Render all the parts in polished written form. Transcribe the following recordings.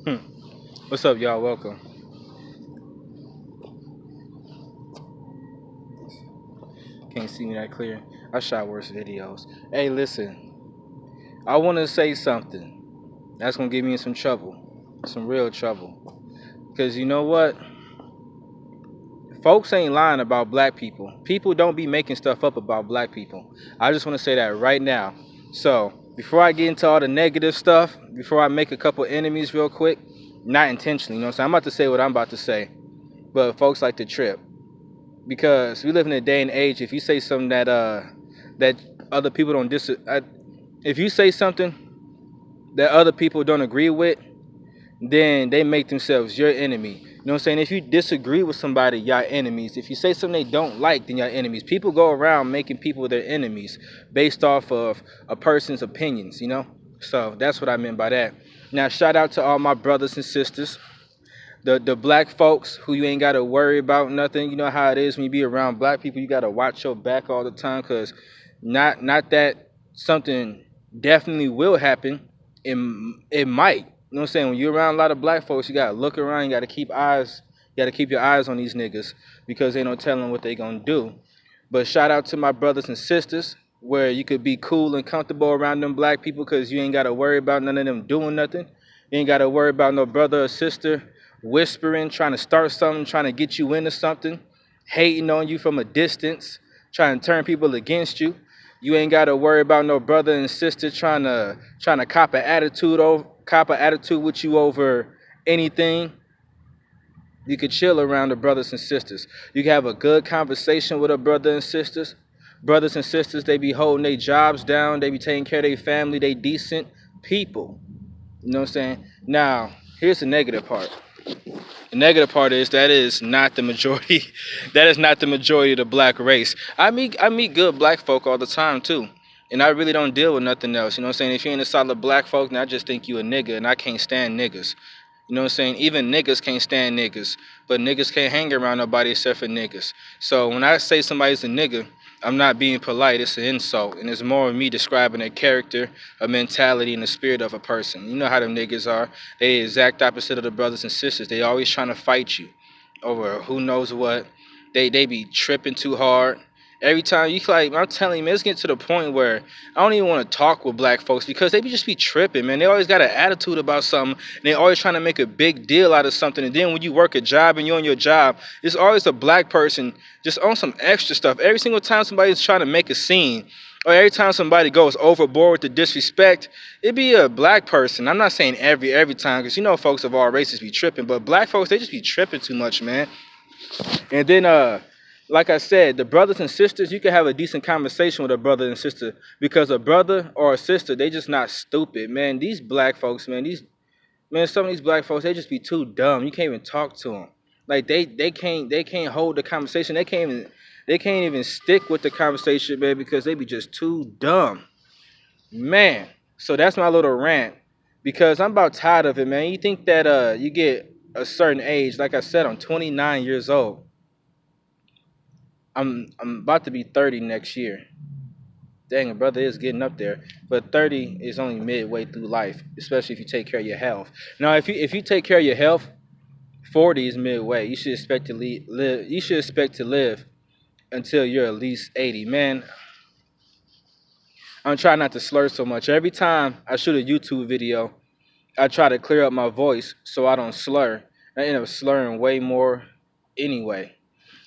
Hmm. What's up, y'all? Welcome. Can't see me that clear. I shot worse videos. Hey, listen. I want to say something that's gonna get me in some trouble, some real trouble. Cause you know what? Folks ain't lying about black people. People don't be making stuff up about black people. I just want to say that right now. So before I get into all the negative stuff, before I make a couple enemies real quick, not intentionally, you know what I'm saying? I'm about to say what I'm about to say, but folks like to trip. Because we live in a day and age. If you say something that other people don't if you say something that other people don't agree with, then they make themselves your enemy. You know what I'm saying? If you disagree with somebody, y'all enemies. If you say something they don't like, then y'all enemies. People go around making people their enemies based off of a person's opinions, you know? So that's what I meant by that. Now shout out to all my brothers and sisters, the black folks who you ain't gotta worry about nothing. You know how it is when you be around black people. You gotta watch your back all the time, cause not that something definitely will happen. It might. You know what I'm saying? When you're around a lot of black folks, you gotta look around. You gotta keep eyes. You gotta keep your eyes on these niggas because ain't no telling what they gonna do. But shout out to my brothers and sisters, where you could be cool and comfortable around them black people because you ain't got to worry about none of them doing nothing. You ain't got to worry about no brother or sister whispering, trying to start something, trying to get you into something, hating on you from a distance, trying to turn people against you. You ain't got to worry about no brother and sister trying to cop an attitude with you over anything. You could chill around the brothers and sisters. You can have a good conversation with a brother and sisters. Brothers and sisters, they be holding their jobs down. They be taking care of their family. They decent people. You know what I'm saying? Now, here's the negative part. The negative part is that is not the majority. That is not the majority of the black race. I meet good black folk all the time too. And I really don't deal with nothing else. You know what I'm saying? If you ain't a solid black folk, then I just think you a nigga and I can't stand niggas. You know what I'm saying? Even niggas can't stand niggas. But niggas can't hang around nobody except for niggas. So when I say somebody's a nigga, I'm not being polite. It's an insult. And it's more of me describing a character, a mentality, and the spirit of a person. You know how them niggas are. They the exact opposite of the brothers and sisters. They always trying to fight you over who knows what. They be tripping too hard. Every time you like, I'm telling you, man, it's getting to the point where I don't even want to talk with black folks because they be just be tripping, man. They always got an attitude about something. And they always trying to make a big deal out of something. And then when you work a job and you're on your job, it's always a black person just on some extra stuff. Every single time somebody's trying to make a scene, or every time somebody goes overboard with the disrespect, it be a black person. I'm not saying every time, because you know folks of all races be tripping, but black folks, they just be tripping too much, man. And then like I said, the brothers and sisters, you can have a decent conversation with a brother and sister because a brother or a sister, they just not stupid, man. These black folks, some of these black folks, they just be too dumb. You can't even talk to them. Like they can't hold the conversation. They can't even stick with the conversation, man, because they be just too dumb, man. So that's my little rant because I'm about tired of it, man. You think that you get a certain age, like I said, I'm 29 years old. I'm about to be 30 next year. Dang, a brother is getting up there, but 30 is only midway through life, especially if you take care of your health. Now, if you take care of your health, 40 is midway. You should expect to live. You should expect to live until you're at least 80. Man, I'm trying not to slur so much. Every time I shoot a YouTube video, I try to clear up my voice so I don't slur. I end up slurring way more anyway.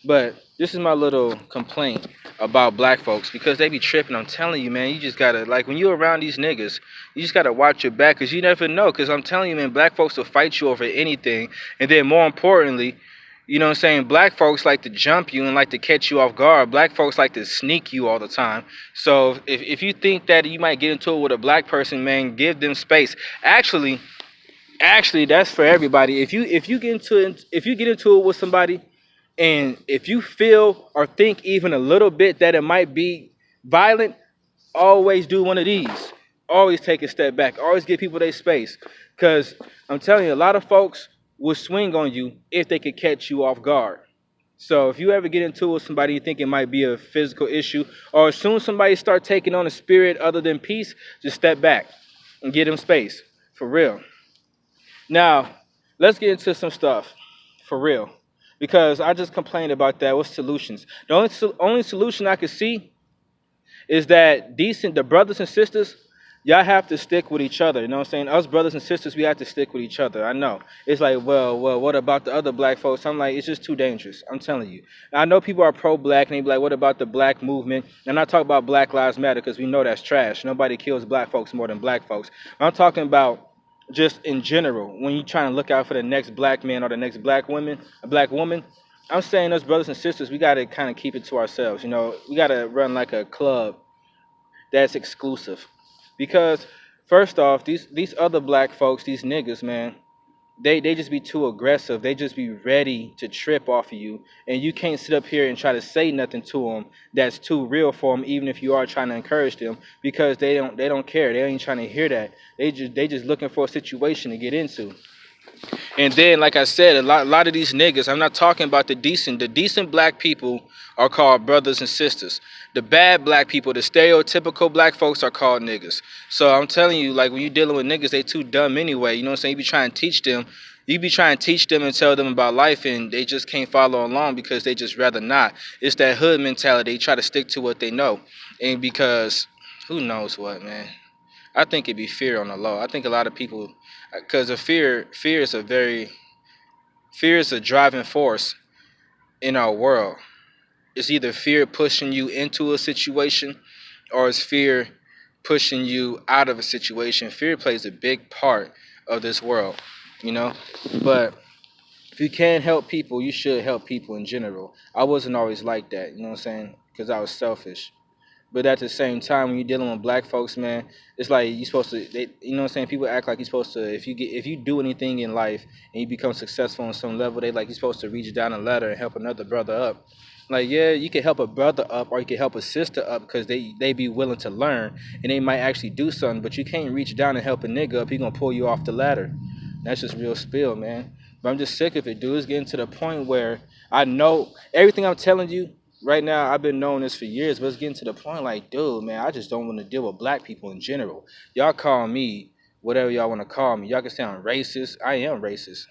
But this is my little complaint about black folks because they be tripping. I'm telling you, man, you just gotta, like, when you're around these niggas, you just gotta watch your back because you never know. Because I'm telling you, man, black folks will fight you over anything. And then more importantly, you know what I'm saying, black folks like to jump you and like to catch you off guard. Black folks like to sneak you all the time. So if you think that you might get into it with a black person, man, give them space. Actually, that's for everybody. If you get into it with somebody, and if you feel or think even a little bit that it might be violent, always do one of these. Always take a step back. Always give people their space. Because I'm telling you, a lot of folks will swing on you if they could catch you off guard. So if you ever get into it with somebody you think it might be a physical issue, or as soon as somebody start taking on a spirit other than peace, just step back and give them space. For real. Now, let's get into some stuff for real. Because I just complained about that. What's solutions? The only solution I could see is that the brothers and sisters, y'all have to stick with each other. You know what I'm saying? Us brothers and sisters, we have to stick with each other. I know. It's like, well, what about the other black folks? I'm like, it's just too dangerous. I'm telling you. I know people are pro-black, and they be like, what about the black movement? And I'm not talking about Black Lives Matter, because we know that's trash. Nobody kills black folks more than black folks. I'm talking about just in general, when you're trying to look out for the next black man or the next black woman, I'm saying us brothers and sisters, we got to kind of keep it to ourselves. You know, we got to run like a club that's exclusive. Because first off, these other black folks, these niggas, man, they just be too aggressive. They just be ready to trip off of you, and you can't sit up here and try to say nothing to them that's too real for them, even if you are trying to encourage them, because they don't care. They ain't trying to hear that. They just looking for a situation to get into. And then, like I said, a lot of these niggas, I'm not talking about the decent. The decent black people are called brothers and sisters. The bad black people, the stereotypical black folks, are called niggas. So I'm telling you, like, when you're dealing with niggas, they too dumb anyway. You know what I'm saying? You be trying to teach them and tell them about life, and they just can't follow along because they just rather not. It's that hood mentality. They try to stick to what they know. And because who knows what, man. I think it'd be fear on the low. I think a lot of people, because of fear is a driving force in our world. It's either fear pushing you into a situation, or it's fear pushing you out of a situation. Fear plays a big part of this world, you know. But if you can help people, you should help people in general. I wasn't always like that, you know what I'm saying? Because I was selfish. But at the same time, when you're dealing with black folks, man, it's like you're supposed to. You know what I'm saying? People act like you're supposed to. If you do anything in life and you become successful on some level, they like you're supposed to reach down a ladder and help another brother up. Like, yeah, you can help a brother up or you can help a sister up because they be willing to learn and they might actually do something. But you can't reach down and help a nigga up. He gonna pull you off the ladder. That's just real spill, man. But I'm just sick of it, dude. It's getting to the point where I know everything I'm telling you. Right now, I've been knowing this for years, but it's getting to the point like, dude, man, I just don't want to deal with black people in general. Y'all call me whatever y'all want to call me. Y'all can say I'm racist. I am racist.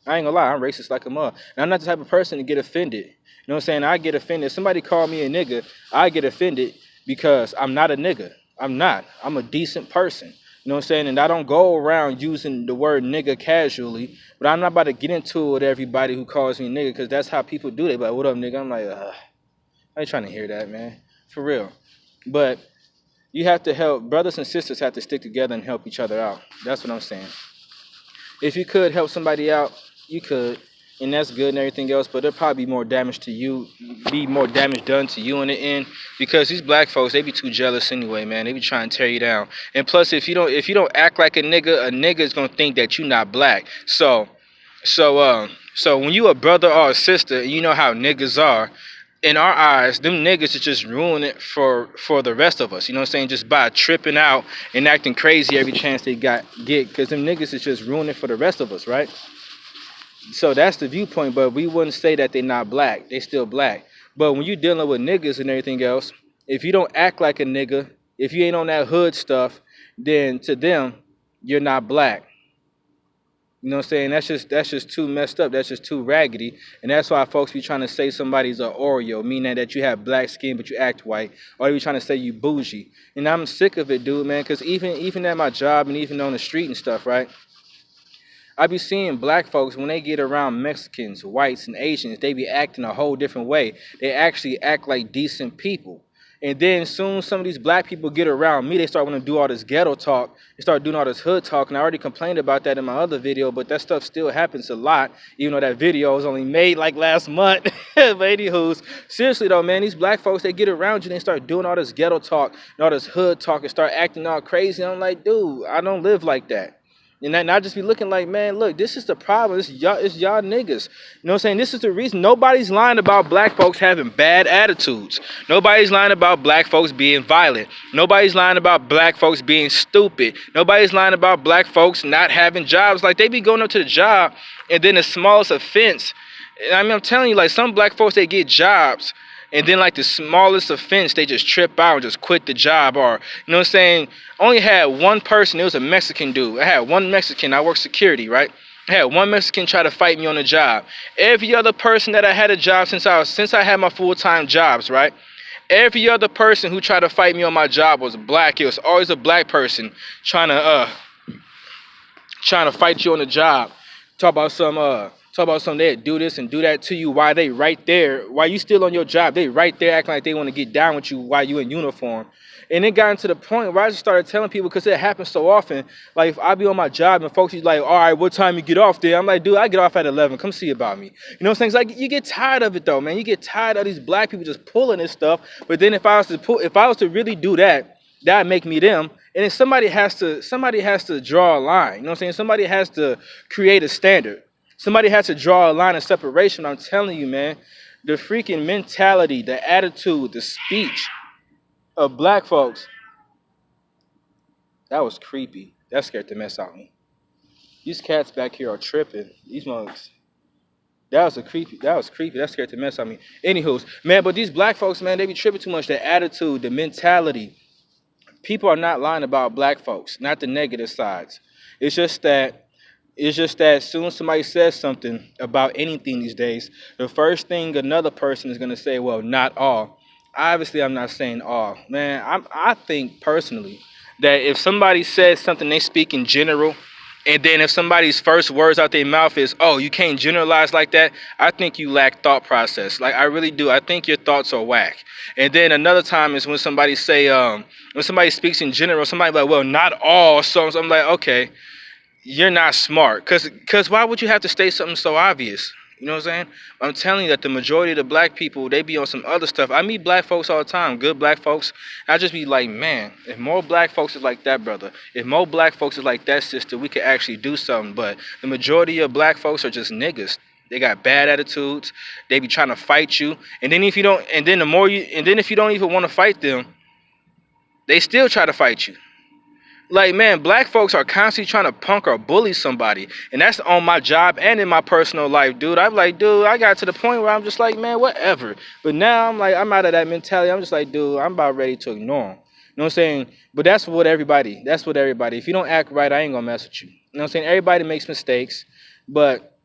I ain't gonna lie, I'm racist like a mother. And I'm not the type of person to get offended. You know what I'm saying? I get offended. If somebody call me a nigga, I get offended because I'm not a nigga. I'm not. I'm a decent person. You know what I'm saying? And I don't go around using the word nigga casually, but I'm not about to get into it with everybody who calls me nigga because that's how people do. They be like, what up, nigga? I'm like, I ain't trying to hear that, man. For real. But you have to help. Brothers and sisters have to stick together and help each other out. That's what I'm saying. If you could help somebody out, you could, and that's good and everything else. But there'll probably be more damage done to you in the end, because these black folks, they be too jealous anyway, man. They be trying to tear you down. And plus, if you don't act like a nigga is gonna think that you not black. So when you a brother or a sister, and you know how niggas are. In our eyes, them niggas is just ruining it for the rest of us. You know what I'm saying? Just by tripping out and acting crazy every chance they get, because them niggas is just ruining it for the rest of us, right? So that's the viewpoint, but we wouldn't say that they're not black. They still black. But when you're dealing with niggas and everything else, if you don't act like a nigga, if you ain't on that hood stuff, then to them, you're not black. You know what I'm saying? That's just too messed up. That's just too raggedy. And that's why folks be trying to say somebody's an Oreo, meaning that you have black skin but you act white. Or they be trying to say you bougie. And I'm sick of it, dude, man, because even at my job and even on the street and stuff, right? I be seeing black folks when they get around Mexicans, whites, and Asians, they be acting a whole different way. They actually act like decent people. And then soon some of these black people get around me, they start wanting to do all this ghetto talk. They start doing all this hood talk. And I already complained about that in my other video, but that stuff still happens a lot, even though that video was only made like last month. But anywho's, seriously though, man, these black folks, they get around you and they start doing all this ghetto talk and all this hood talk and start acting all crazy. I'm like, dude, I don't live like that. And I just be looking like, man, look, this is the problem. It's y'all niggas. You know what I'm saying? This is the reason. Nobody's lying about black folks having bad attitudes. Nobody's lying about black folks being violent. Nobody's lying about black folks being stupid. Nobody's lying about black folks not having jobs. Like, they be going up to the job, and then the smallest offense. I mean, I'm telling you, like, some black folks, they get jobs, And then like the smallest offense, they just trip out and just quit the job. Or, you know what I'm saying? I only had one person. It was a Mexican dude. I had one Mexican. I work security, right? I had one Mexican try to fight me on the job. Every other person that I had a job since I had my full-time jobs, right? Every other person who tried to fight me on my job was black. It was always a black person trying to fight you on the job. Talk about some they do this and do that to you while they right there, while you still on your job, they right there acting like they want to get down with you while you in uniform. And it got into the point where I just started telling people, because it happens so often. Like, if I be on my job and folks be like, all right, what time you get off there? I'm like, dude, I get off at 11. Come see about me. You know what I'm saying? It's like, you get tired of it though, man. You get tired of these black people just pulling this stuff. But then if I was to really do that, that'd make me them. And then somebody has to draw a line. You know what I'm saying? Somebody has to create a standard. Somebody has to draw a line of separation. I'm telling you, man, the freaking mentality, the attitude, the speech of black folks, that was creepy. That scared the mess out of me. These cats back here are tripping. These monks. That was creepy. That scared the mess out of me. Anywho's, man, but these black folks, man, they be tripping too much. The attitude, the mentality. People are not lying about black folks, not the negative sides. It's just that as soon as somebody says something about anything these days, the first thing another person is gonna say, well, not all. Obviously, I'm not saying all. Man, I think personally that if somebody says something, they speak in general, and then if somebody's first words out their mouth is, oh, you can't generalize like that, I think you lack thought process. Like, I really do. I think your thoughts are whack. And then another time is when somebody when somebody speaks in general, somebody like, well, not all. So I'm like, okay, you're not smart. Cause why would you have to state something so obvious? You know what I'm saying? I'm telling you that the majority of the black people, they be on some other stuff. I meet black folks all the time, good black folks. I just be like, man, if more black folks is like that, brother, if more black folks is like that, sister, we could actually do something. But the majority of black folks are just niggas. They got bad attitudes. They be trying to fight you. And then if you don't even want to fight them, they still try to fight you. Like, man, black folks are constantly trying to punk or bully somebody. And that's on my job and in my personal life, dude. I'm like, dude, I got to the point where I'm just like, man, whatever. But now I'm like, I'm out of that mentality. I'm just like, dude, I'm about ready to ignore them. You know what I'm saying? But that's what everybody. If you don't act right, I ain't going to mess with you. You know what I'm saying? Everybody makes mistakes. But,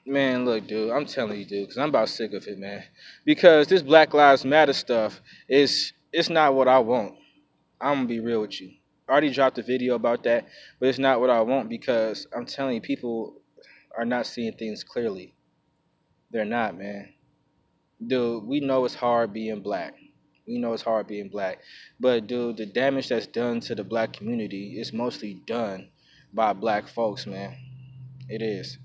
man, look, dude, I'm telling you, dude, because I'm about sick of it, man. Because this Black Lives Matter stuff it's not what I want. I'm going to be real with you. I already dropped a video about that, but it's not what I want, because I'm telling you, people are not seeing things clearly. They're not, man. Dude, we know it's hard being black. But, dude, the damage that's done to the black community is mostly done by black folks, man. It is.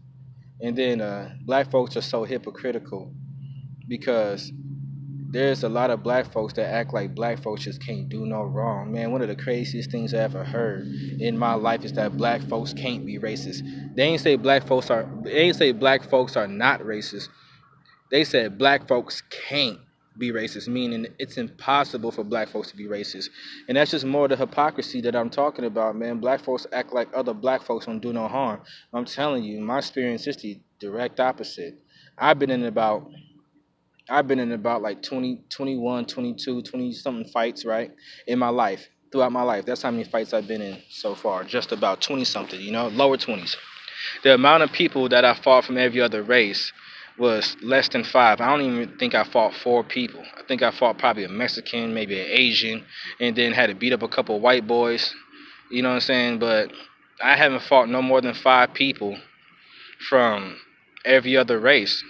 And then black folks are so hypocritical, because there's a lot of black folks that act like black folks just can't do no wrong. Man, one of the craziest things I ever heard in my life is that black folks can't be racist. They ain't say black folks are not racist. They said black folks can't be racist, meaning it's impossible for black folks to be racist. And that's just more of the hypocrisy that I'm talking about, man. Black folks act like other black folks don't do no harm. I'm telling you, my experience is the direct opposite. I've been in about like 20, 21, 22, 20 something fights, right? Throughout my life. That's how many fights I've been in so far. Just about 20 something, lower 20s. The amount of people that I fought from every other race was less than 5. I don't even think I fought 4 people. I think I fought probably a Mexican, maybe an Asian, and then had to beat up a couple white boys. You know what I'm saying? But I haven't fought no more than 5 people from every other race.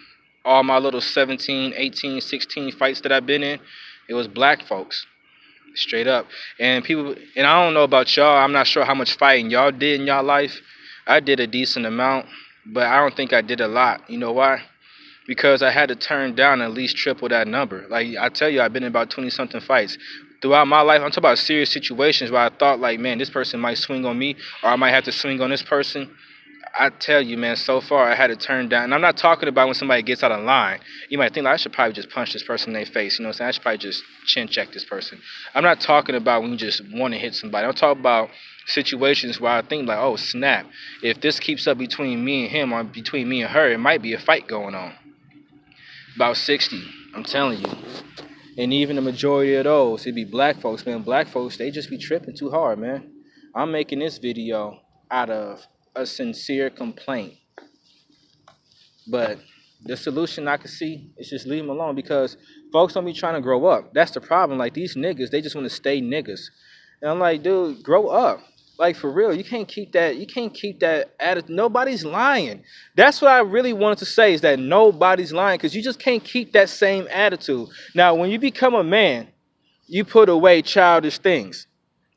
All my little 17, 18, 16 fights that I've been in, it was black folks. Straight up. And I don't know about y'all, I'm not sure how much fighting y'all did in y'all life. I did a decent amount, but I don't think I did a lot. You know why? Because I had to turn down at least triple that number. Like, I tell you, I've been in about 20-something fights. Throughout my life, I'm talking about serious situations where I thought, like, man, this person might swing on me, or I might have to swing on this person. I tell you, man, so far I had to turn down. And I'm not talking about when somebody gets out of line. You might think, like, I should probably just punch this person in their face. You know what I'm saying? I should probably just chin check this person. I'm not talking about when you just want to hit somebody. I'm talking about situations where I think, like, oh, snap. If this keeps up between me and him or between me and her, it might be a fight going on. About 60. I'm telling you. And even the majority of those, it be black folks, man. Black folks, they just be tripping too hard, man. I'm making this video out of a sincere complaint. But the solution I can see is just leave them alone because folks don't be trying to grow up. That's the problem. Like these niggas, they just want to stay niggas. And I'm like, dude, grow up. Like for real, you can't keep that. You can't keep that attitude. Nobody's lying. That's what I really wanted to say is that nobody's lying because you just can't keep that same attitude. Now, when you become a man, you put away childish things.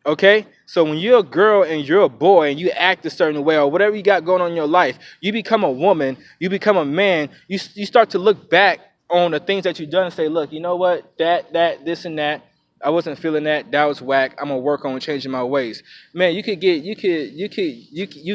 Okay? So when you're a girl and you're a boy and you act a certain way or whatever you got going on in your life, you become a woman, you become a man, you start to look back on the things that you've done and say, look, you know what? This and that. I wasn't feeling that. That was whack. I'm gonna work on changing my ways. Man, you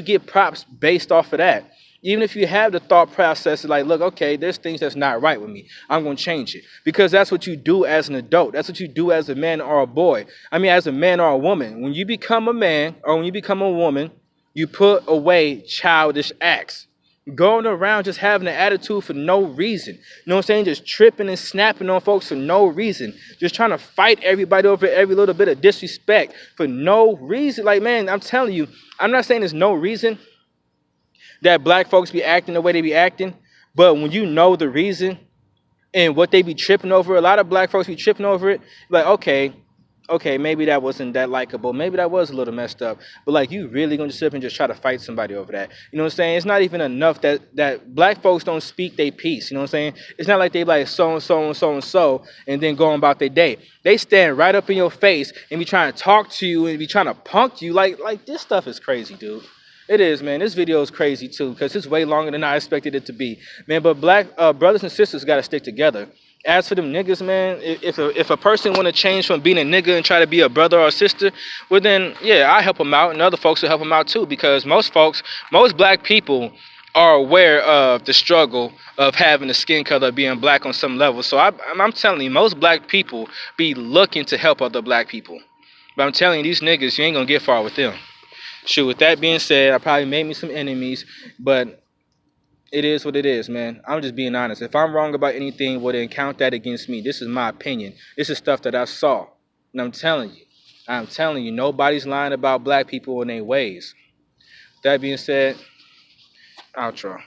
get props based off of that. Even if you have the thought process like, look, okay, there's things that's not right with me. I'm going to change it. Because that's what you do as an adult. That's what you do as a man or a boy. I mean, as a man or a woman. When you become a man or when you become a woman, you put away childish acts. Going around just having an attitude for no reason. You know what I'm saying? Just tripping and snapping on folks for no reason. Just trying to fight everybody over every little bit of disrespect for no reason. Like, man, I'm telling you, I'm not saying there's no reason that black folks be acting the way they be acting, but when you know the reason and what they be tripping over, a lot of black folks be tripping over it. Like, okay, maybe that wasn't that likable. Maybe that was a little messed up. But like, you really gonna just sit up and just try to fight somebody over that? You know what I'm saying? It's not even enough that black folks don't speak their piece. You know what I'm saying? It's not like they like so and so and so and so and then going about their day. They stand right up in your face and be trying to talk to you and be trying to punk you. Like this stuff is crazy, dude. It is, man. This video is crazy too because it's way longer than I expected it to be, man. But black brothers and sisters got to stick together. As for them niggas, man, if a person want to change from being a nigga and try to be a brother or a sister, well then, yeah, I help them out, and other folks will help them out too. Because most black people are aware of the struggle of having the skin color of being black on some level. So I'm telling you, most black people be looking to help other black people. But I'm telling you, these niggas, you ain't gonna get far with them. Shoot, with that being said, I probably made me some enemies, but it is what it is, man. I'm just being honest. If I'm wrong about anything, well, then count that against me. This is my opinion. This is stuff that I saw. And I'm telling you, nobody's lying about black people and their ways. That being said, outro.